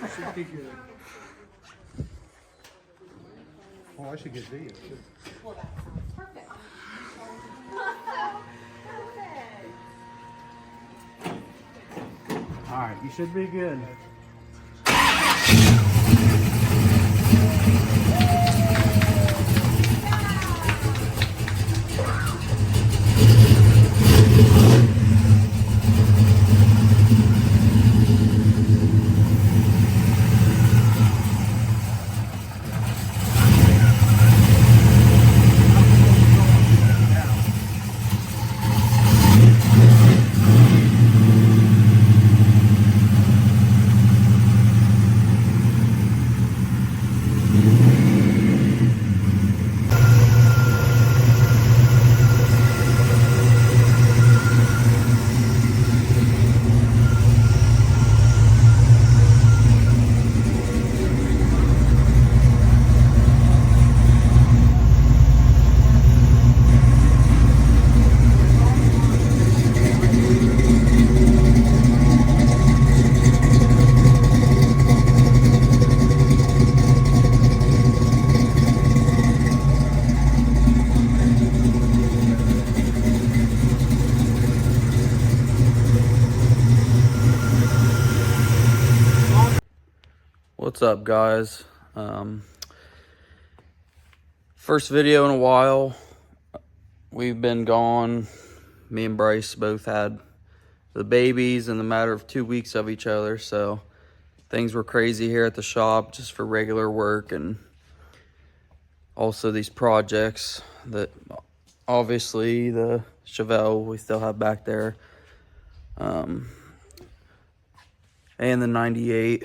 Should be good. Oh, I should get video too. Well, that sounds perfect. All right, you should be good. What's up, guys? First video in a while. We've been gone. Me and Bryce both had the babies in the matter of 2 weeks of each other, so things were crazy here at the shop just for regular work, and also these projects that obviously the Chevelle we still have back there, and the 98.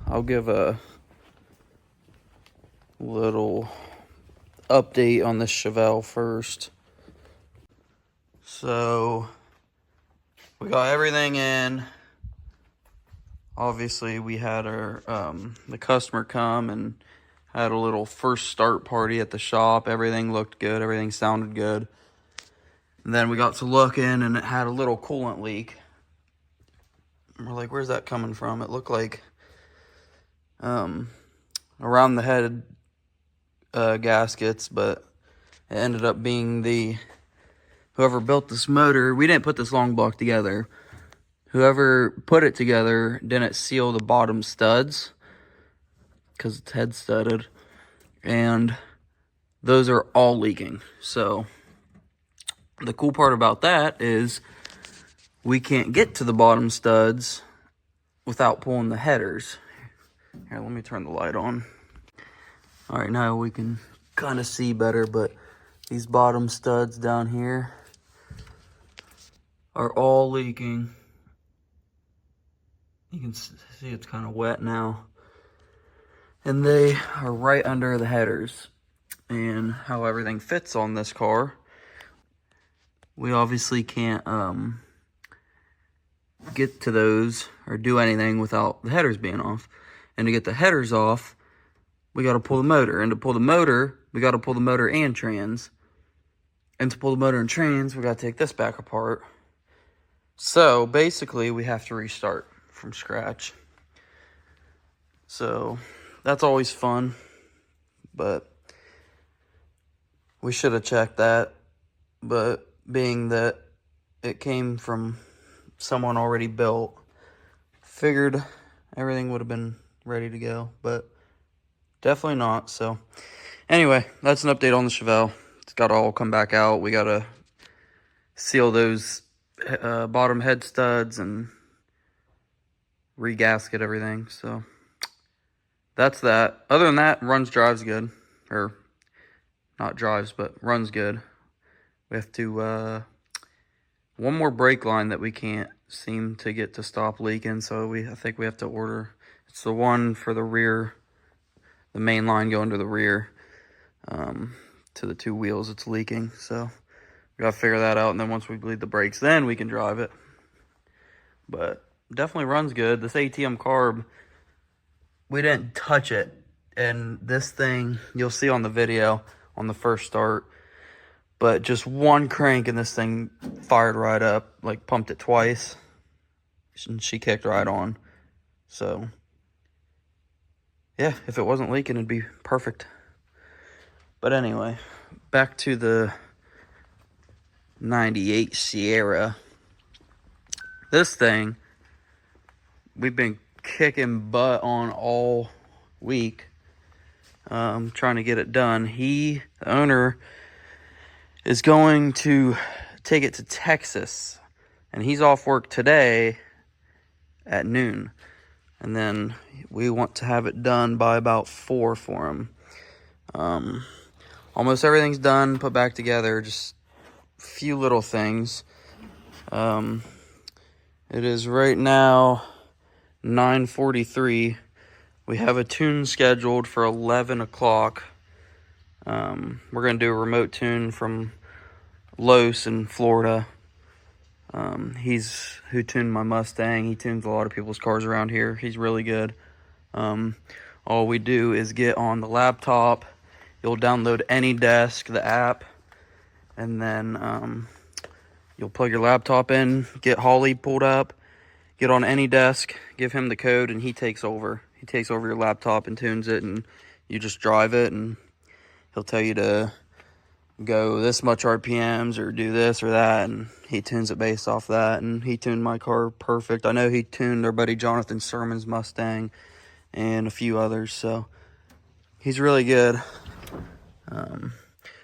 I'll give a little update on this Chevelle first. So we got everything in. Obviously we had our the customer come and had a little first start party at the shop. Everything looked good, everything sounded good. And then we got to looking and it had a little coolant leak. And we're like, where's that coming from? It looked like around the head gaskets, but it ended up being whoever built this motor. We didn't put this long block together. Whoever put it together didn't seal the bottom studs because it's head studded, and those are all leaking. So the cool part about that is we can't get to the bottom studs without pulling the headers. Here, let me turn the light on. All right, now we can kind of see better, but these bottom studs down here are all leaking. You can see it's kind of wet now. And they are right under the headers. And how everything fits on this car, we obviously can't get to those or do anything without the headers being off. And to get the headers off, we got to pull the motor. And to pull the motor, we got to pull the motor and trans. And to pull the motor and trans, we got to take this back apart. So basically, we have to restart from scratch. So that's always fun. But we should have checked that. But being that it came from someone already built, figured everything would have been ready to go, but definitely not. So anyway, that's an update on the Chevelle. It's got to all come back out. We got to seal those bottom head studs and re-gasket everything. So that's that. Other than that, drives good. Or not drives, but runs good. We have to one more brake line that we can't seem to get to stop leaking, so I think we have to order. It's the one for the rear, the main line going to the rear, to the two wheels. It's leaking, so we gotta figure that out. And then once we bleed the brakes, then we can drive it. But definitely runs good. This ATM carb, we didn't touch it, and this thing you'll see on the video on the first start. But just one crank and this thing fired right up, like pumped it twice. And she kicked right on. So yeah, if it wasn't leaking, it'd be perfect. But anyway, back to the 98 Sierra. This thing, we've been kicking butt on all week, trying to get it done. The owner, is going to take it to Texas, and he's off work today at noon. And then we want to have it done by about 4 for him. Almost everything's done, put back together, just a few little things. It is right now 9:43. We have a tune scheduled for 11 o'clock. We're going to do a remote tune from Los in Florida. He's who tuned my Mustang. He tunes a lot of people's cars around here. He's really good. All we do is get on the laptop. You'll download AnyDesk, the app, and then you'll plug your laptop in, get Holly pulled up, get on AnyDesk, give him the code, and he takes over. He takes over your laptop and tunes it, and you just drive it, and he'll tell you to go this much RPMs or do this or that, and he tunes it based off that. And he tuned my car perfect. I know he tuned our buddy Jonathan Sermon's Mustang and a few others, so he's really good.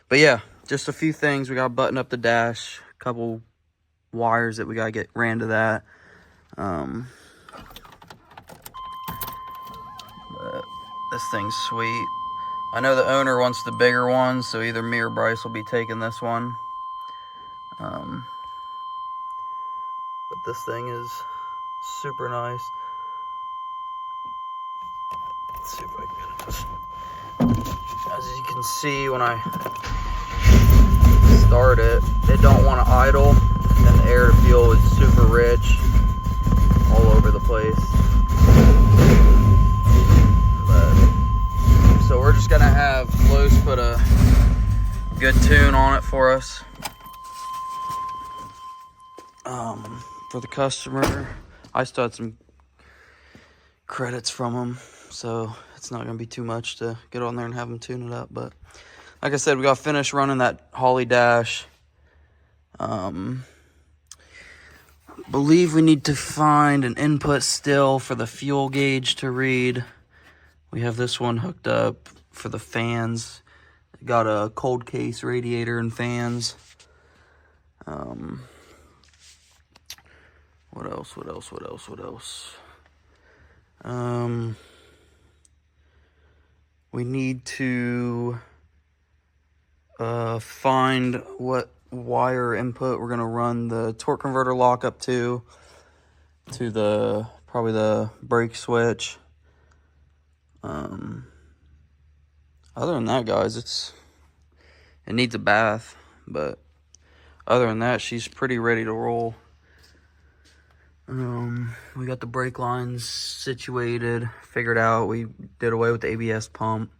But yeah, just a few things. We got to button up the dash, a couple wires that we got to get ran to that. But this thing's sweet. I know the owner wants the bigger one, so either me or Bryce will be taking this one. But this thing is super nice. Let's see if I can get it. As you can see, when I start it, it don't want to idle, and the air to fuel is super rich all over the place. So we're just gonna have Los put a good tune on it for us. For the customer, I still had some credits from him, so it's not gonna be too much to get on there and have him tune it up. But like I said, we got finished running that Holly dash. Believe we need to find an input still for the fuel gauge to read. We have this one hooked up for the fans. Got a cold case radiator and fans. What else? We need to find what wire input we're gonna run the torque converter lock up to probably the brake switch. Other than that, guys, it needs a bath, but other than that, she's pretty ready to roll. We got the brake lines situated, figured out. We did away with the ABS pump.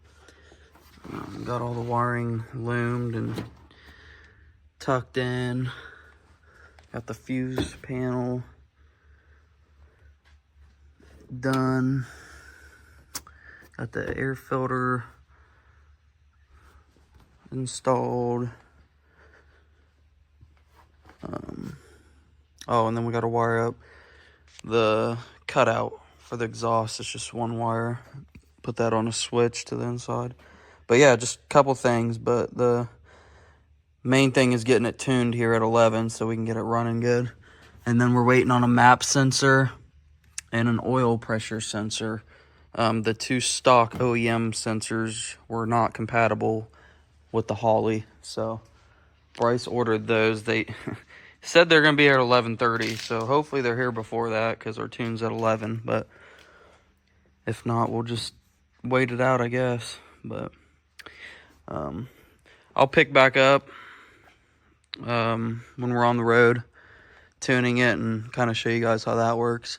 Got all the wiring loomed and tucked in. Got the fuse panel done. Got the air filter installed. Oh, and then we got to wire up the cutout for the exhaust. It's just one wire. Put that on a switch to the inside. But yeah, just a couple things. But the main thing is getting it tuned here at 11 so we can get it running good. And then we're waiting on a map sensor and an oil pressure sensor. The two stock OEM sensors were not compatible with the Holly, so Bryce ordered those. They said they're going to be here at 11:30, so hopefully they're here before that because our tune's at 11. But if not, we'll just wait it out, I guess. But I'll pick back up when we're on the road tuning it and kind of show you guys how that works.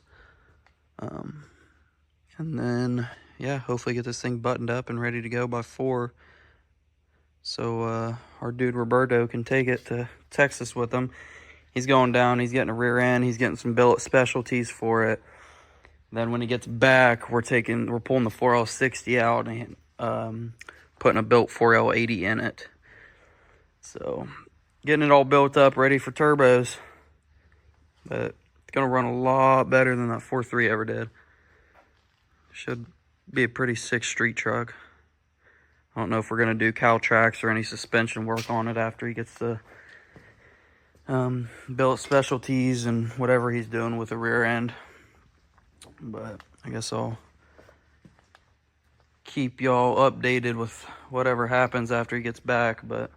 And then, yeah, hopefully get this thing buttoned up and ready to go by 4. So our dude Roberto can take it to Texas with him. He's going down. He's getting a rear end. He's getting some billet specialties for it. Then when he gets back, we're pulling the 4L60 out and putting a built 4L80 in it. So getting it all built up, ready for turbos. But it's gonna run a lot better than that 4.3 ever did. Should be a pretty sick street truck. I don't know if we're gonna do cow tracks or any suspension work on it after he gets the billet specialties and whatever he's doing with the rear end. But I guess I'll keep y'all updated with whatever happens after he gets back. But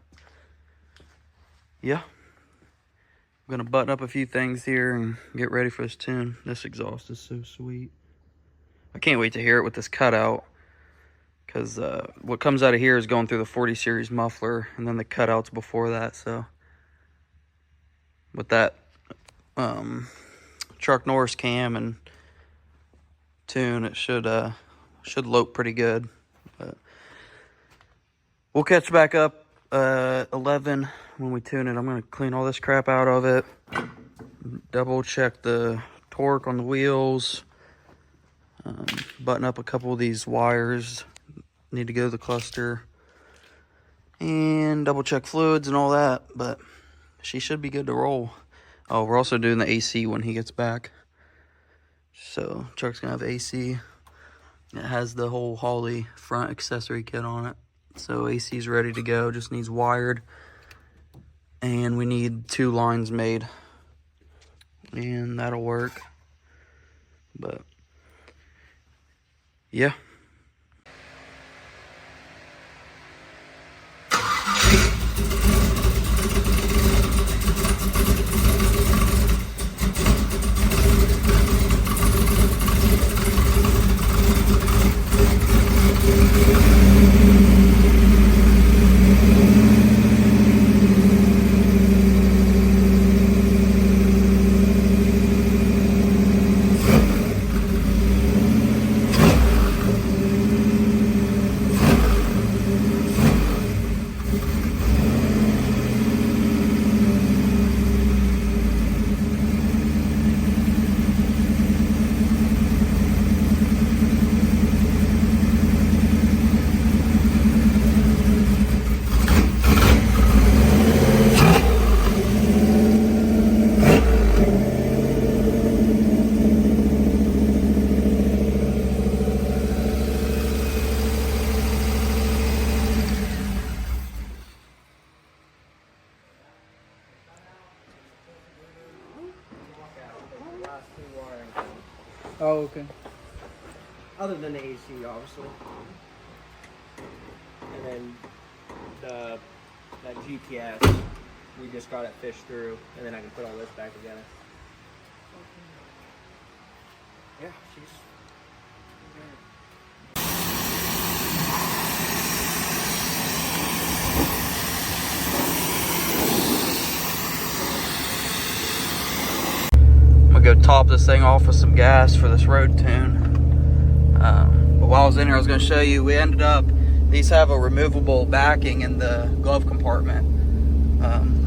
yeah, I'm gonna button up a few things here and get ready for this tune. This exhaust is so sweet. I can't wait to hear it with this cutout, because what comes out of here is going through the 40 series muffler, and then the cutouts before that. So with that Chuck Norris cam and tune, it should lope pretty good. But we'll catch back up 11 when we tune it. I'm gonna clean all this crap out of it, double check the torque on the wheels, button up a couple of these wires need to go to the cluster, and double check fluids and all that. But she should be good to roll. Oh, we're also doing the AC when he gets back. So truck's gonna have AC. It has the whole Holley front accessory kit on it. So AC's ready to go, just needs wired. And we need 2 lines made. And that'll work. But yeah. Oh, okay. Other than the AC, obviously. And then that GTS, we just got it fished through, and then I can put all this back together. Yeah, she's... Go top this thing off with some gas for this road tune. But while I was in here, I was going to show you, we ended up, these have a removable backing in the glove compartment.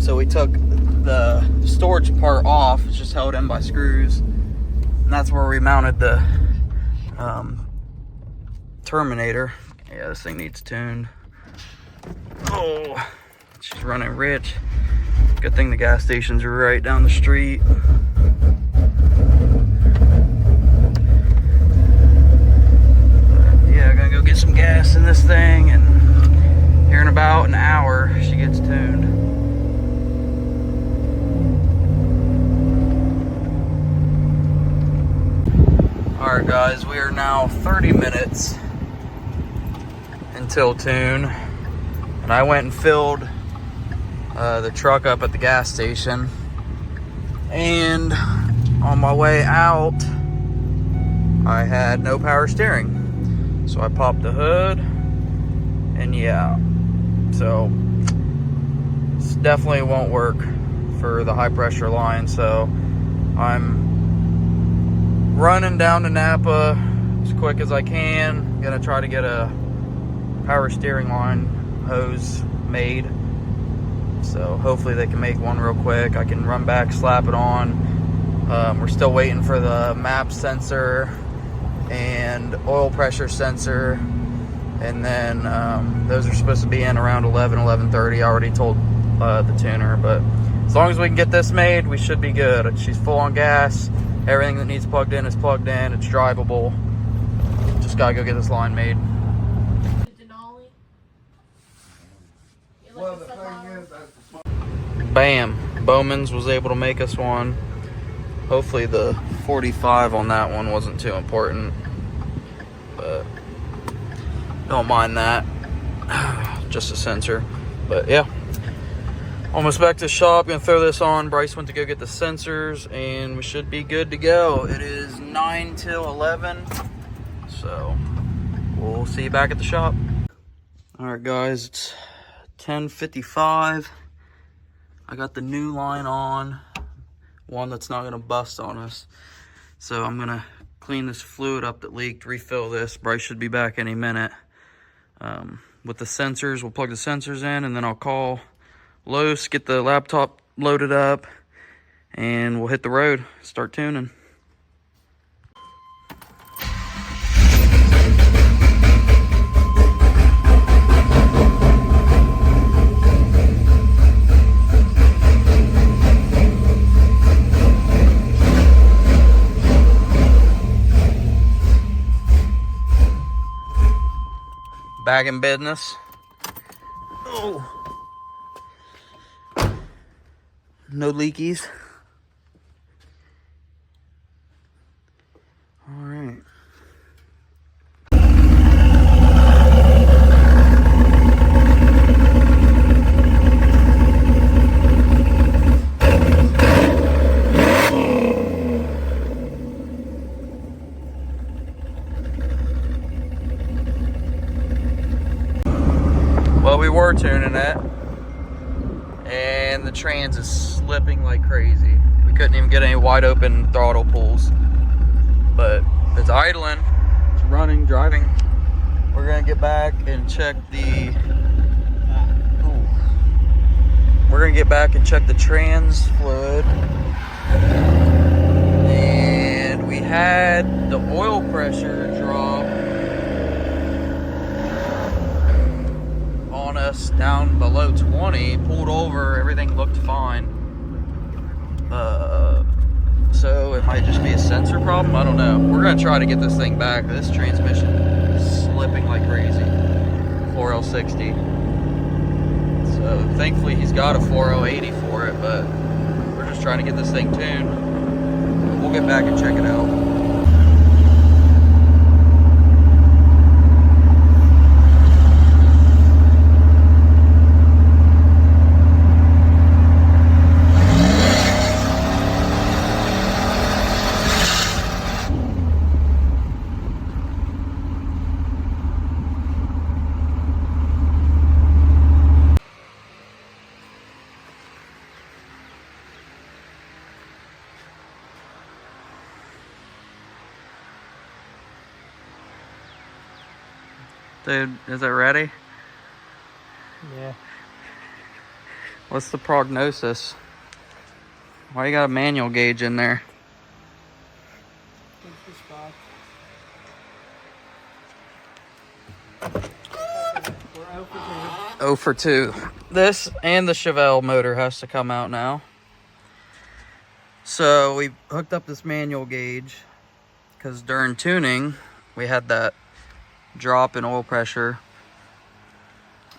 So we took the storage part off, it's just held in by screws, and that's where we mounted the Terminator. Yeah, this thing needs tuned. Oh, she's running rich. Good thing the gas stations are right down the street. Get some gas in this thing, and here in about an hour she gets tuned. Alright guys, we are now 30 minutes until tune, and I went and filled the truck up at the gas station, and on my way out I had no power steering. So I popped the hood, and yeah, so this definitely won't work for the high pressure line. So I'm running down to Napa as quick as I can. Gonna try to get a power steering line hose made. So hopefully they can make one real quick. I can run back, slap it on. We're still waiting for the map sensor and oil pressure sensor. And then those are supposed to be in around 11:30. I already told the tuner, but as long as we can get this made, we should be good. She's full on gas. Everything that needs plugged in is plugged in. It's drivable. Just gotta go get this line made. Denali. Well, the thing is, Bam. Bowman's was able to make us one. Hopefully the 45 on that one wasn't too important, but don't mind that. Just a sensor. But yeah, almost back to the shop. Gonna throw this on. Bryce went to go get the sensors and we should be good to go. It is 9 till 11, so we'll see you back at the shop. All right guys, it's 10:55. I got the new line on, one that's not gonna bust on us. So I'm gonna clean this fluid up that leaked, refill this. Bryce should be back any minute. With the sensors, we'll plug the sensors in, and then I'll call Los, get the laptop loaded up, and we'll hit the road, start tuning. Back in business. Oh. No leakies. All right. Well, we were tuning it, and the trans is slipping like crazy. We couldn't even get any wide open throttle pulls, but it's idling, it's running, driving. We're gonna get back and check the, trans fluid. And we had the oil pressure drop on us down below 20, pulled over, everything looked fine. So it might just be a sensor problem, I don't know. We're gonna try to get this thing back. This transmission is slipping like crazy. 4L60. So thankfully he's got a 4080 for it, but we're just trying to get this thing tuned. We'll get back and check it out. Dude, is it ready? Yeah. What's the prognosis? Why you got a manual gauge in there? We're 0 for 2. 0 for 2. This and the Chevelle motor has to come out now. So we hooked up this manual gauge because during tuning we had that drop in oil pressure,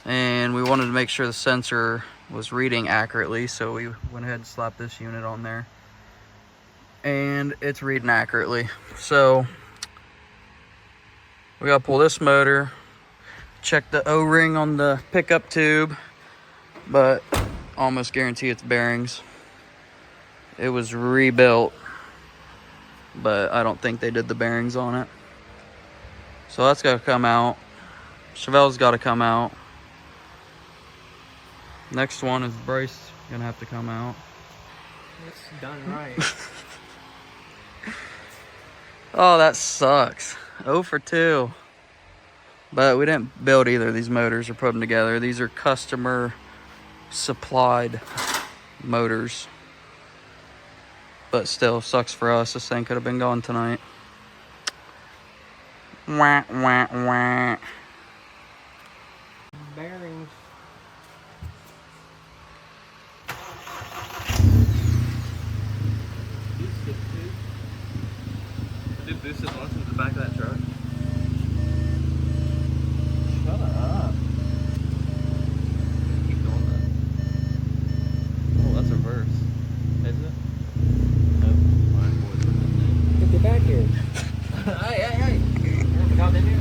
and we wanted to make sure the sensor was reading accurately, so we went ahead and slapped this unit on there, and it's reading accurately. So we gotta pull this motor, check the O-ring on the pickup tube, but almost guarantee it's bearings. It was rebuilt, but I don't think they did the bearings on it. So that's got to come out. Chevelle's got to come out. Next one is Bryce gonna have to come out. It's done right. Oh, that sucks. 0 for 2. But we didn't build either of these motors or put them together. These are customer supplied motors. But still, sucks for us. This thing could have been gone tonight. Wah, wah, wah. Bearings. I did boost it once into the back of that truck. Shut up. Keep doing that. Oh, that's reverse. Is it? Nope. Alright, boys. Get the back here. Hey. Goddamn here.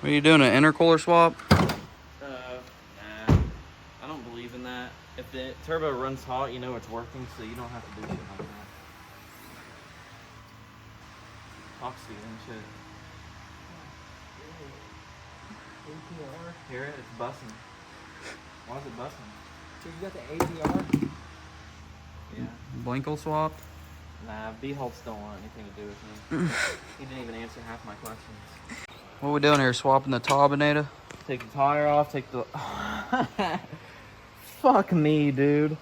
What are you doing, an intercooler swap? Nah. I don't believe in that. If the turbo runs hot, you know it's working, so you don't have to do shit like that. Oxy and shit. APR. Hear it? It's bussing. Why is it bussing? So you got the APR? Yeah. Blinkle swap? Nah, B-Holtz don't want anything to do with me. He didn't even answer half my questions. What we doing here? Swapping the Tabaneta? Take the tire off, take the... Fuck me, dude.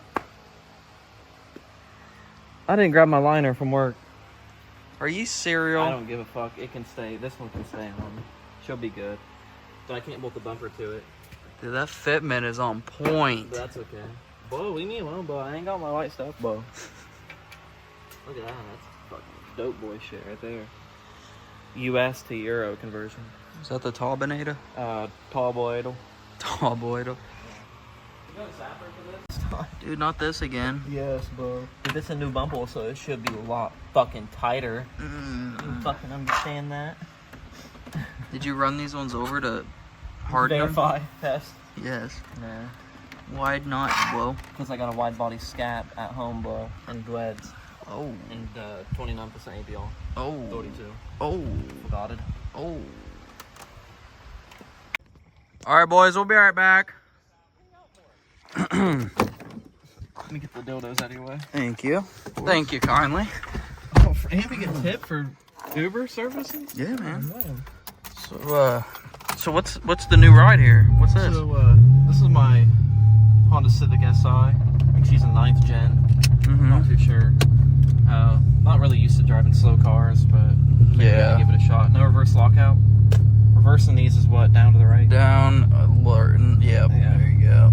I didn't grab my liner from work. Are you serial? I don't give a fuck. It can stay. This one can stay on. She'll be good. But I can't bolt the bumper to it. Dude, that fitment is on point. But that's okay. Bo, leave me alone, Bo. I ain't got my white stuff, Bo. Look at that. That's fucking dope boy shit right there. US to Euro conversion. Is that the Tabaneta? Tall boydle. Taboidal. You got a zapper for this? Dude, not this again. Yes, bro. If it's a new bumper, so it should be a lot fucking tighter. You fucking understand that? Did you run these ones over to harden them? Verify, test. Yes. Nah. Wide not, bro. Because I got a wide body scap at home, bro. And Dweds. Oh. And 29% APR. Oh. 32. Oh. Forgot it. Oh. Alright, boys, we'll be right back. Let me get the dildos out of your way. Thank you. Thank you kindly. Oh, and we get a tip for Uber services? Yeah, man. So what's the new ride here? What's this? So, this is my Honda Civic Si. I think she's a 9th gen. Not too sure. Not really used to driving slow cars, but Yeah. give it a shot. No reverse lockout. Reversing these is what? Down to the right? Down, yeah, there you go.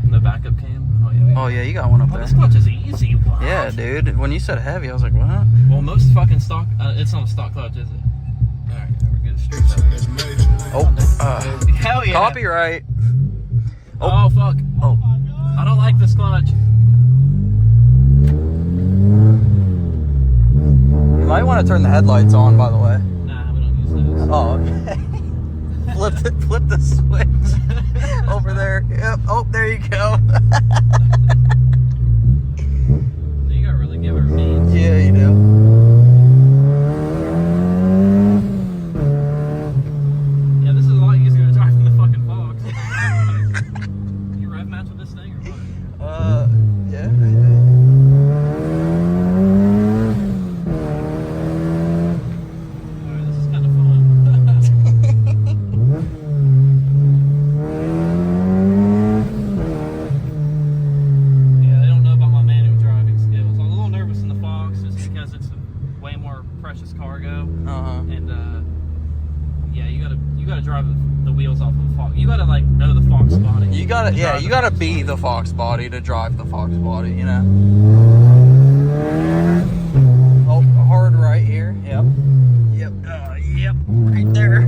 No backup cam? Oh, yeah. Oh, yeah, you got one up Oh, there. this clutch is easy. What? Yeah, dude. When you said heavy, I was like, what? Well, most fucking stock, it's not a stock clutch, is it? Alright, we're good. Straight up. Oh, Hell yeah. copyright. Oh, fuck. Oh. I don't like this clutch. You might want to turn the headlights on, by the way. Nah, we don't use those. Oh, okay. flip the switch over there. Yep. Oh, there you go. You gotta really give her means. Yeah, you do. Yeah, this is a lot easier to drive than the fucking Fox. You rev match with this thing or what? Yeah. Alright, this is kind of fun. Yeah, they don't know about my manual driving skills. I'm a little nervous in the Fox just because it's a way more precious cargo. And yeah, you gotta drive the wheels off of the Fox. You gotta like know the Fox body. You gotta, to yeah, drive you the gotta Fox be body. the Fox body to drive the Fox body, you know? Oh, hard right here. Yep. Yep. Yep. Right there.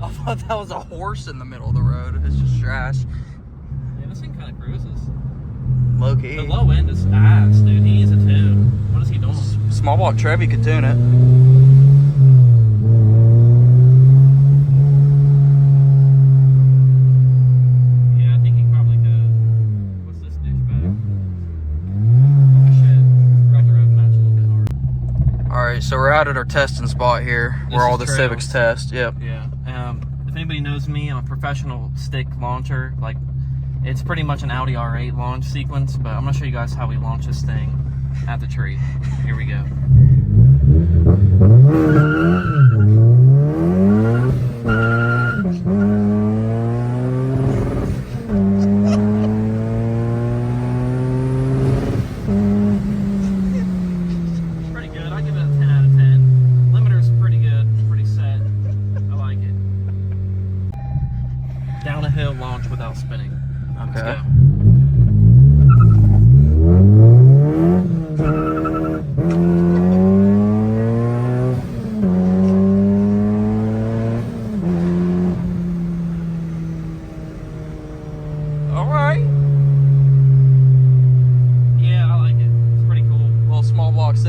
I thought that was a horse in the middle of the road. It's just trash. Yeah, this thing kind of cruises. Low key. The low end is ass, dude. He needs a tune. What is he doing? Small block Trevi could tune it. Yeah, I think he probably could. What's this douchebag? Oh shit. Forgot to rev match a little bit hard. Alright, so we're out at our testing spot here This where all is the trails. Civics test. Yep. Yeah. If anybody knows me, I'm a professional stick launcher. Like, it's pretty much an Audi R8 launch sequence, but I'm gonna show you guys how we launch this thing at the tree. Here we go.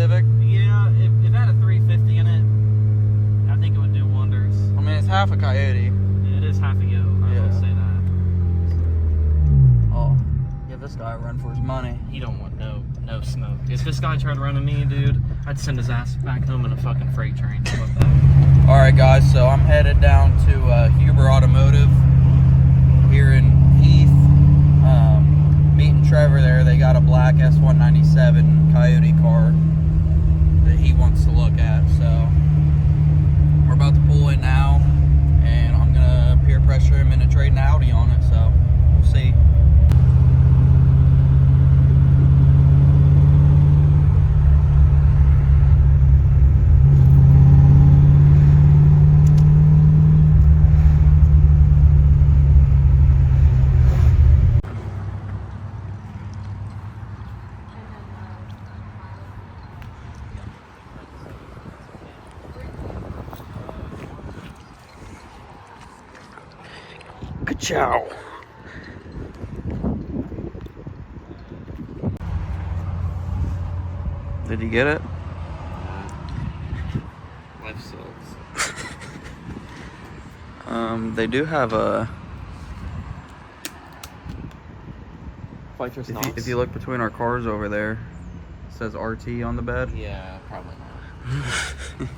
Civic? Yeah, if it had a 350 in it, I think it would do wonders. I mean, it's half a Coyote. It is half a yo. I Yeah. will say that. Oh, give this guy a run for his money. He don't want no smoke. If this guy tried running me, dude, I'd send his ass back home in a fucking freight train. How about that? All right, guys. So I'm headed down to Huber Automotive here in Heath. Meeting Trevor there. They got a black S197 Coyote car that he wants to look at. So we're about to pull in now, and I'm gonna peer pressure him into trading Audi on it. So we'll see. Ka-chow. Did you get it? Life sucks. They do have a. Fight your If you look between our cars over there, it says RT on the bed. Yeah, probably not.